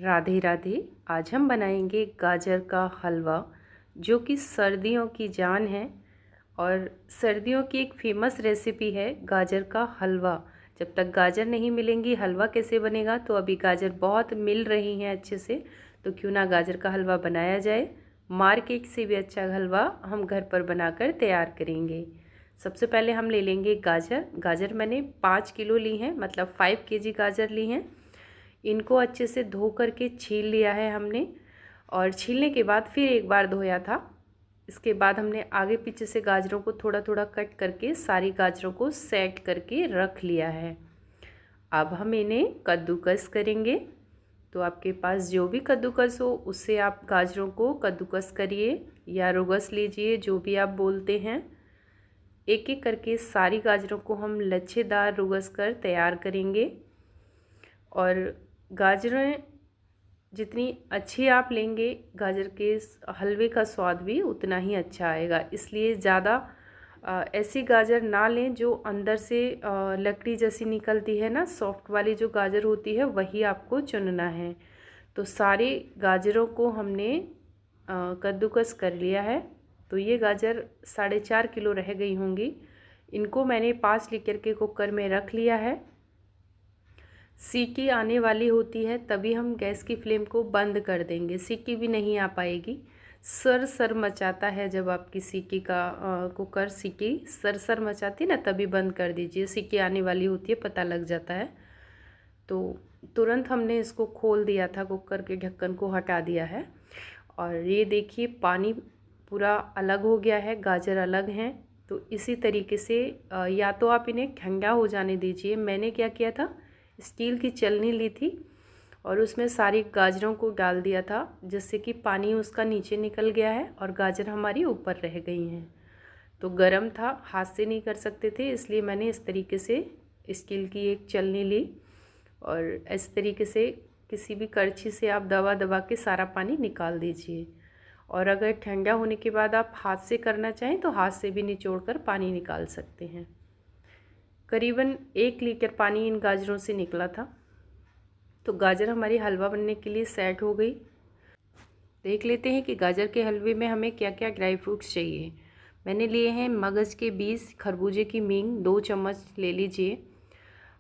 राधे राधे। आज हम बनाएंगे गाजर का हलवा, जो कि सर्दियों की जान है और सर्दियों की एक फेमस रेसिपी है गाजर का हलवा। जब तक गाजर नहीं मिलेंगी हलवा कैसे बनेगा। तो अभी गाजर बहुत मिल रही हैं अच्छे से, तो क्यों ना गाजर का हलवा बनाया जाए। मार्केट से भी अच्छा हलवा हम घर पर बनाकर तैयार करेंगे। सबसे पहले हम ले लेंगे गाजर मैंने 5 किलो ली हैं, मतलब 5 केजी गाजर ली हैं। इनको अच्छे से धो करके छील लिया है हमने, और छीलने के बाद फिर एक बार धोया था। इसके बाद हमने आगे पीछे से गाजरों को थोड़ा थोड़ा कट करके सारी गाजरों को सेट करके रख लिया है। अब हम इन्हें कद्दूकस करेंगे। तो आपके पास जो भी कद्दूकस हो उससे आप गाजरों को कद्दूकस करिए या रुगस लीजिए, जो भी आप बोलते हैं। एक एक करके सारी गाजरों को हम लच्छेदार रुगस कर तैयार करेंगे। और गाजरें जितनी अच्छी आप लेंगे, गाजर के हलवे का स्वाद भी उतना ही अच्छा आएगा। इसलिए ज़्यादा ऐसी गाजर ना लें जो अंदर से लकड़ी जैसी निकलती है ना, सॉफ्ट वाली जो गाजर होती है वही आपको चुनना है। तो सारी गाजरों को हमने कद्दूकस कर लिया है। तो ये गाजर 4.5 किलो रह गई होंगी। इनको मैंने 5 लीटर के कुकर में रख लिया है। सीटी आने वाली होती है तभी हम गैस की फ्लेम को बंद कर देंगे, सीटी भी नहीं आ पाएगी। सर मचाता है जब आपकी सीटी का कुकर सीटी सर मचाती ना, तभी बंद कर दीजिए। सीटी आने वाली होती है, पता लग जाता है। तो तुरंत हमने इसको खोल दिया था, कुकर के ढक्कन को हटा दिया है। और ये देखिए पानी पूरा अलग हो गया है, गाजर अलग हैं। तो इसी तरीके से या तो आप इन्हें ठंडा हो जाने दीजिए। मैंने क्या किया था, स्टील की छलनी ली थी और उसमें सारी गाजरों को डाल दिया था, जिससे कि पानी उसका नीचे निकल गया है और गाजर हमारी ऊपर रह गई हैं। तो गरम था, हाथ से नहीं कर सकते थे, इसलिए मैंने इस तरीके से स्टील की एक छलनी ली और इस तरीके से किसी भी करछी से आप दबा दबा के सारा पानी निकाल दीजिए। और अगर ठंडा होने के बाद आप हाथ से करना चाहें तो हाथ से भी निचोड़ कर पानी निकाल सकते हैं। करीबन 1 लीटर पानी इन गाजरों से निकला था। तो गाजर हमारी हलवा बनने के लिए सेट हो गई। देख लेते हैं कि गाजर के हलवे में हमें क्या क्या ड्राई फ्रूट्स चाहिए। मैंने लिए हैं मगज़ के बीज, खरबूजे की मींग 2 चम्मच ले लीजिए,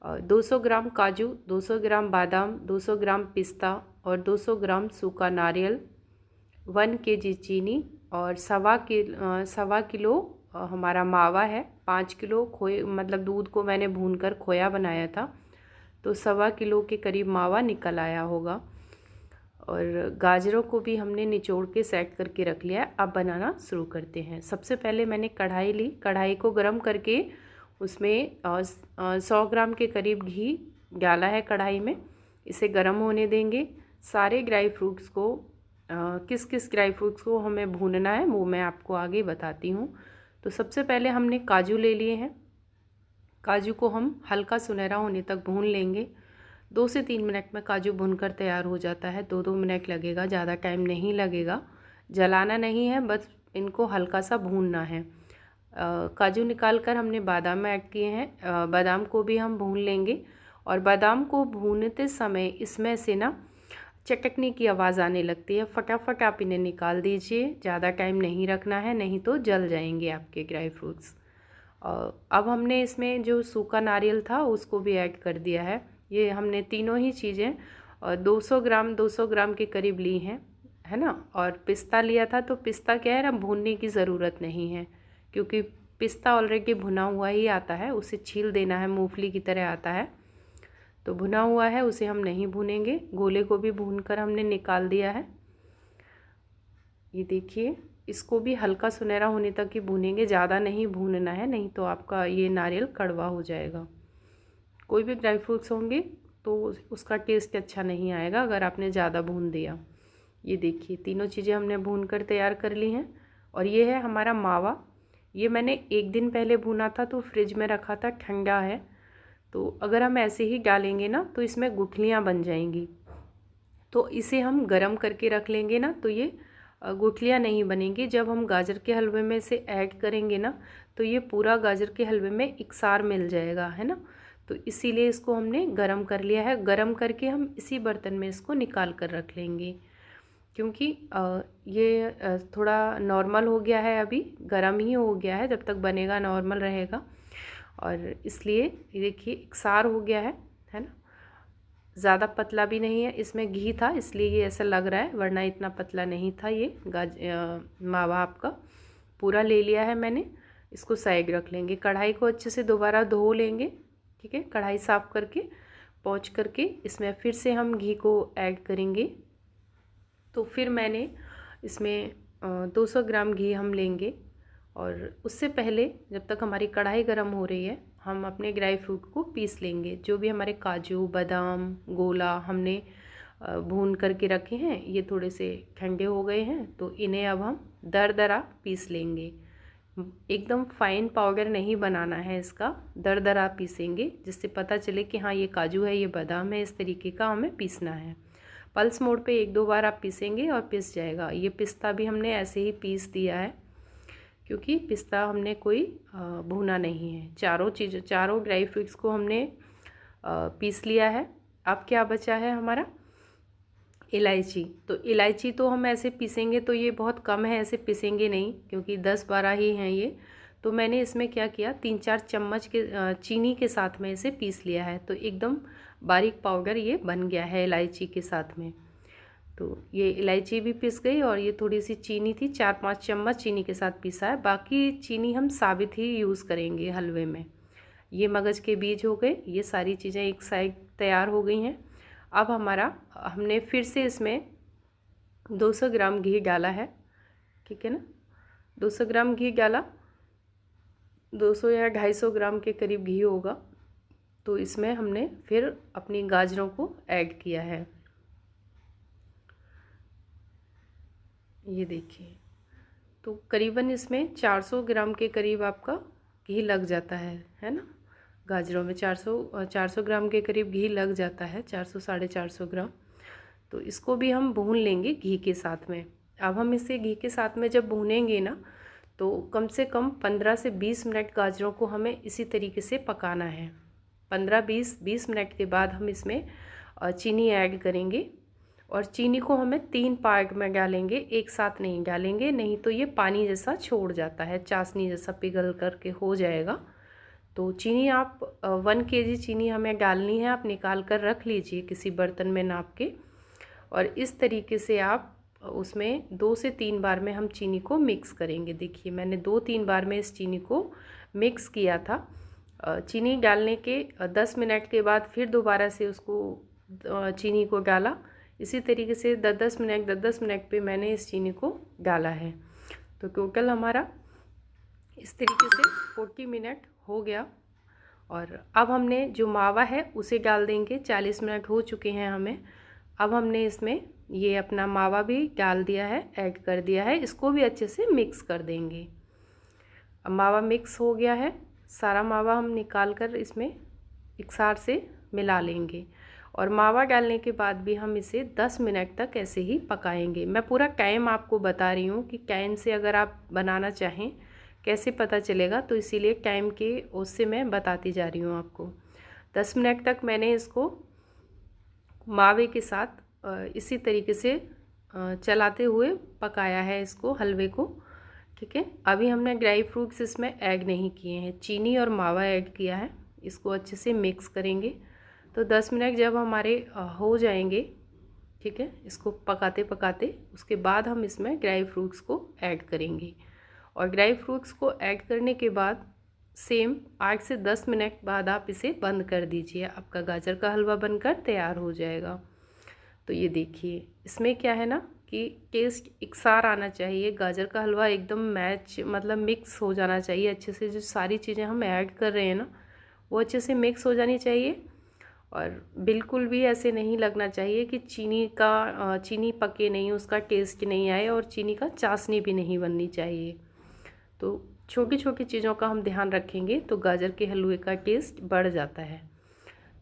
200 ग्राम काजू, 200 ग्राम बादाम, 200 ग्राम पिस्ता और 200 ग्राम सूखा नारियल, 1 केजी चीनी और सवा किलो हमारा मावा है। 5 किलो खोए, मतलब दूध को मैंने भूनकर खोया बनाया था, तो 1.25 किलो के करीब मावा निकल आया होगा। और गाजरों को भी हमने निचोड़ के सेट करके रख लिया है। अब बनाना शुरू करते हैं। सबसे पहले मैंने कढ़ाई ली, कढ़ाई को गर्म करके उसमें 100 ग्राम के करीब घी डाला है कढ़ाई में। इसे गर्म होने देंगे। सारे ड्राई फ्रूट्स को किस किस ड्राई फ्रूट्स को हमें भूनना है वो मैं आपको आगे बताती हूँ। तो सबसे पहले हमने काजू ले लिए हैं। काजू को हम हल्का सुनहरा होने तक भून लेंगे। 2 से 3 मिनट में काजू भूनकर तैयार हो जाता है। 2-2 मिनट लगेगा, ज़्यादा टाइम नहीं लगेगा। जलाना नहीं है, बस इनको हल्का सा भूनना है। काजू निकाल कर हमने बादाम ऐड किए हैं। बादाम को भी हम भून लेंगे। और बादाम को भूनते समय इसमें से ना चटकने की आवाज़ आने लगती है। फटाफट आप इन्हें निकाल दीजिए, ज़्यादा टाइम नहीं रखना है, नहीं तो जल जाएंगे आपके ड्राई फ्रूट्स। अब हमने इसमें जो सूखा नारियल था उसको भी ऐड कर दिया है। ये हमने तीनों ही चीज़ें 200 ग्राम के करीब ली हैं, है ना। और पिस्ता लिया था, तो पिस्ता क्या है ना, भूनने की ज़रूरत नहीं है, क्योंकि पिस्ता ऑलरेडी भुना हुआ ही आता है। उसे छील देना है, मूंगफली की तरह आता है, तो भुना हुआ है, उसे हम नहीं भूनेंगे। गोले को भी भूनकर हमने निकाल दिया है। ये देखिए, इसको भी हल्का सुनहरा होने तक ही भूनेंगे, ज़्यादा नहीं भूनना है, नहीं तो आपका ये नारियल कड़वा हो जाएगा। कोई भी ड्राई फ्रूट्स होंगे तो उसका टेस्ट अच्छा नहीं आएगा अगर आपने ज़्यादा भून दिया। ये देखिए, तीनों चीज़ें हमने भून कर तैयार कर ली हैं। और ये है हमारा मावा। ये मैंने 1 दिन पहले भुना था, तो फ्रिज में रखा था, ठंडा है। तो अगर हम ऐसे ही डालेंगे ना तो इसमें गुठलियाँ बन जाएंगी। तो इसे हम गरम करके रख लेंगे ना, तो ये गुठलियाँ नहीं बनेंगी। जब हम गाजर के हलवे में से ऐड करेंगे ना, तो ये पूरा गाजर के हलवे में इकसार मिल जाएगा, है ना। तो इसीलिए इसको हमने गरम कर लिया है। गरम करके हम इसी बर्तन में इसको निकाल कर रख लेंगे, क्योंकि ये थोड़ा नॉर्मल हो गया है, अभी गरम ही हो गया है, जब तक बनेगा नॉर्मल रहेगा। और इसलिए ये देखिए एकसार हो गया है ना, ज़्यादा पतला भी नहीं है। इसमें घी था इसलिए ये ऐसा लग रहा है, वरना इतना पतला नहीं था। ये मावा आपका पूरा ले लिया है मैंने। इसको साइड रख लेंगे। कढ़ाई को अच्छे से दोबारा धो लेंगे, ठीक है। कढ़ाई साफ़ करके पोंछ करके इसमें फिर से हम घी को ऐड करेंगे। तो फिर मैंने इसमें 200 ग्राम घी हम लेंगे। और उससे पहले जब तक हमारी कढ़ाई गर्म हो रही है, हम अपने ड्राई फ्रूट को पीस लेंगे। जो भी हमारे काजू बादाम गोला हमने भून करके रखे हैं, ये थोड़े से ठंडे हो गए हैं, तो इन्हें अब हम दरदरा पीस लेंगे। एकदम फाइन पाउडर नहीं बनाना है इसका, दरदरा पीसेंगे, जिससे पता चले कि हाँ ये काजू है, ये बादाम है। इस तरीके का हमें पीसना है। पल्स मोड पे 1-2 बार आप पीसेंगे और पिस जाएगा। ये पिस्ता भी हमने ऐसे ही पीस दिया है, क्योंकि पिस्ता हमने कोई भुना नहीं है। चारों ड्राई फ्रूट्स को हमने पीस लिया है। अब क्या बचा है हमारा, इलायची। तो इलायची तो हम ऐसे पीसेंगे तो ये बहुत कम है, ऐसे पीसेंगे नहीं, क्योंकि 10-12 ही हैं ये। तो मैंने इसमें क्या किया, 3-4 चम्मच के चीनी के साथ में इसे पीस लिया है। तो एकदम बारीक पाउडर ये बन गया है इलायची के साथ में। तो ये इलायची भी पिस गई और ये थोड़ी सी चीनी थी, 4-5 चम्मच चीनी के साथ पिसा है। बाकी चीनी हम साबित ही यूज़ करेंगे हलवे में। ये मगज के बीज हो गए, ये सारी चीज़ें एक साइड तैयार हो गई हैं। अब हमने फिर से इसमें 200 ग्राम घी डाला है, ठीक है ना। 200 ग्राम घी डाला, 200 या 250 ग्राम के करीब घी होगा। तो इसमें हमने फिर अपनी गाजरों को ऐड किया है। ये देखिए, तो करीबन इसमें 400 ग्राम के करीब आपका घी लग जाता है ना। गाजरों में 400 ग्राम के करीब घी लग जाता है, 400 450 ग्राम। तो इसको भी हम भून लेंगे घी के साथ में। अब हम इसे घी के साथ में जब भूनेंगे ना, तो कम से कम 15 से 20 मिनट गाजरों को हमें इसी तरीके से पकाना है। 15-20 मिनट के बाद हम इसमें चीनी ऐड करेंगे। और चीनी को हमें 3 पार्ट में डालेंगे, एक साथ नहीं डालेंगे, नहीं तो ये पानी जैसा छोड़ जाता है, चाशनी जैसा पिघल करके हो जाएगा। तो चीनी आप 1 kg चीनी हमें डालनी है। आप निकाल कर रख लीजिए किसी बर्तन में नाप के। और इस तरीके से आप उसमें 2 से 3 बार में हम चीनी को मिक्स करेंगे। देखिए मैंने 2-3 बार में इस चीनी को मिक्स किया था। चीनी डालने के 10 मिनट के बाद फिर दोबारा से उसको चीनी को डाला। इसी तरीके से 10-10 मिनट पे मैंने इस चीनी को डाला है। तो टोटल हमारा इस तरीके से 40 मिनट हो गया। और अब हमने जो मावा है उसे डाल देंगे। 40 मिनट हो चुके हैं हमें। अब हमने इसमें ये अपना मावा भी डाल दिया है, ऐड कर दिया है। इसको भी अच्छे से मिक्स कर देंगे। अब मावा मिक्स हो गया है, सारा मावा हम निकाल कर इसमें एकसार से मिला लेंगे। और मावा डालने के बाद भी हम इसे 10 मिनट तक ऐसे ही पकाएंगे। मैं पूरा टाइम आपको बता रही हूँ कि टाइम से अगर आप बनाना चाहें कैसे पता चलेगा, तो इसीलिए टाइम के उससे मैं बताती जा रही हूँ आपको। 10 मिनट तक मैंने इसको मावे के साथ इसी तरीके से चलाते हुए पकाया है इसको, हलवे को, ठीक है। अभी हमने ड्राई फ्रूट्स इसमें ऐड नहीं किए हैं, चीनी और मावा ऐड किया है। इसको अच्छे से मिक्स करेंगे। तो 10 मिनट जब हमारे हो जाएंगे, ठीक है, इसको पकाते पकाते, उसके बाद हम इसमें ड्राई फ्रूट्स को ऐड करेंगे। और ड्राई फ्रूट्स को ऐड करने के बाद सेम 8 से 10 मिनट बाद आप इसे बंद कर दीजिए। आपका गाजर का हलवा बनकर तैयार हो जाएगा। तो ये देखिए, इसमें क्या है ना कि टेस्ट एकसार आना चाहिए। गाजर का हलवा एकदम मतलब मिक्स हो जाना चाहिए अच्छे से। जो सारी चीज़ें हम ऐड कर रहे हैं ना, वो अच्छे से मिक्स हो जानी चाहिए। और बिल्कुल भी ऐसे नहीं लगना चाहिए कि चीनी पके नहीं, उसका टेस्ट नहीं आए, और चीनी का चाशनी भी नहीं बननी चाहिए। तो छोटी छोटी चीज़ों का हम ध्यान रखेंगे तो गाजर के हलवे का टेस्ट बढ़ जाता है।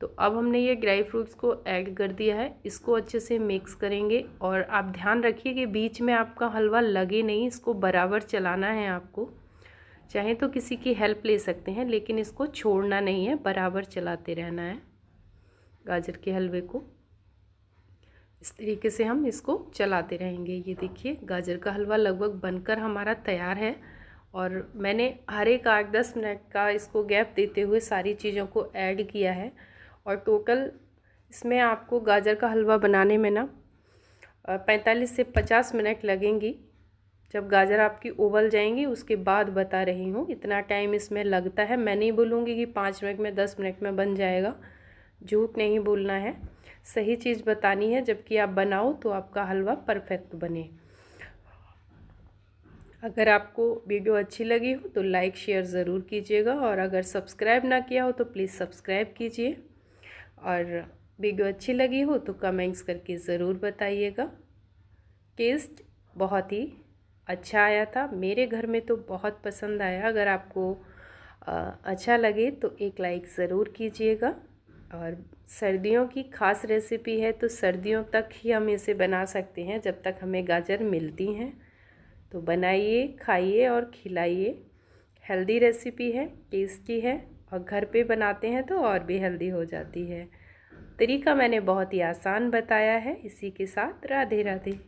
तो अब हमने ये ड्राई फ्रूट्स को ऐड कर दिया है। इसको अच्छे से मिक्स करेंगे। और आप ध्यान रखिए कि बीच में आपका हलवा लगे नहीं, इसको बराबर चलाना है आपको, चाहे तो किसी की हेल्प ले सकते हैं, लेकिन इसको छोड़ना नहीं है, बराबर चलाते रहना है। गाजर के हलवे को इस तरीके से हम इसको चलाते रहेंगे। ये देखिए गाजर का हलवा लगभग बनकर हमारा तैयार है और मैंने हर एक 8-10 मिनट का इसको गैप देते हुए सारी चीज़ों को ऐड किया है। और टोटल इसमें आपको गाजर का हलवा बनाने में ना 45 से 50 मिनट लगेंगी। जब गाजर आपकी उबल जाएंगी उसके बाद बता रही हूँ, इतना टाइम इसमें लगता है। मैं नहीं बोलूँगी कि 5 मिनट में 10 मिनट में बन जाएगा, झूठ नहीं बोलना है, सही चीज़ बतानी है। जबकि आप बनाओ तो आपका हलवा परफेक्ट बने। अगर आपको वीडियो अच्छी लगी हो तो लाइक शेयर ज़रूर कीजिएगा, और अगर सब्सक्राइब ना किया हो तो प्लीज़ सब्सक्राइब कीजिए। और वीडियो अच्छी लगी हो तो कमेंट्स करके ज़रूर बताइएगा। टेस्ट बहुत ही अच्छा आया था, मेरे घर में तो बहुत पसंद आया। अगर आपको अच्छा लगे तो एक लाइक ज़रूर कीजिएगा। और सर्दियों की ख़ास रेसिपी है तो सर्दियों तक ही हम इसे बना सकते हैं, जब तक हमें गाजर मिलती हैं। तो बनाइए, खाइए और खिलाइए। हेल्दी रेसिपी है, टेस्टी है, और घर पे बनाते हैं तो और भी हेल्दी हो जाती है। तरीका मैंने बहुत ही आसान बताया है। इसी के साथ राधे राधे।